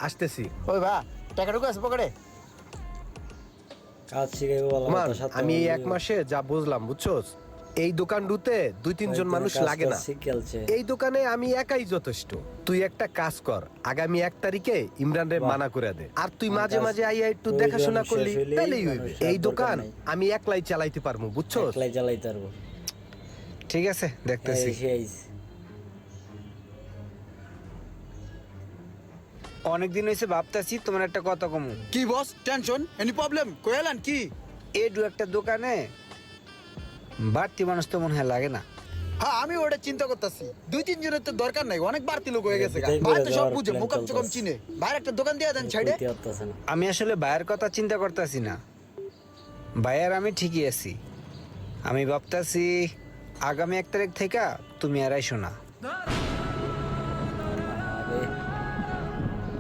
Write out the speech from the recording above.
আসতেছি। ওই ভা টাকা ঢুকে আছে পকেটে। কাজ শিখাইবো বলা মান, কথা, সাথে আমি এই বলবি। এক মাসে যা বুঝলাম বুঝছোস, এই দোকান দুতে 2-3 জন কয়েকদিনে মানুষ কাজ লাগে টাজ না। শিখালছে। এই দোকানে আমি একাই যথেষ্ট। তুই একটা কাজ কর, আগামী 1 তারিখে ইমরান রে বাহ। মানা করে দে। আর তুই আমার মাঝে কাজ মাঝে আইয়া একটু প্রয়োজন দেখাশোনা শেষ করলি হইলেই তাহলেই হইবে। মানুষের এই আর দরকার দোকান নাই। আমি একলাই চালাইতে পারবো বুঝছোস। একলাই চালাইতে পারবো। ঠিক আছে, দেখতেছি। অনেকদিন হয়েছে ভাবতেছি তোমার একটা কথা কমু। কি বস টেনশন এনি প্রবলেম কইলেন কি? এই একটা দোকানে বাড়তি মানুষ তো মনে হয় লাগে না। হ্যাঁ আমি ওটা চিন্তা করতেছি 2-3 জনের তো দরকার নাই, অনেক বাড়তি লোক হয়ে গেছে। এটাই ভাই করে তো সব দেওয়ার বুঝে plan মুকাম চুকাম চলতেছে। চিনে, বাইরে একটা দোকান দিয়ে দেন সাইডে। আমি আসলে ভাইয়ের কথা চিন্তা করতেছি না, ভাইয়ার আমি ঠিকই আছি। আমি ভাবতাছি আগামী 1 তারিখ থেকে তুমি আর আইসো না।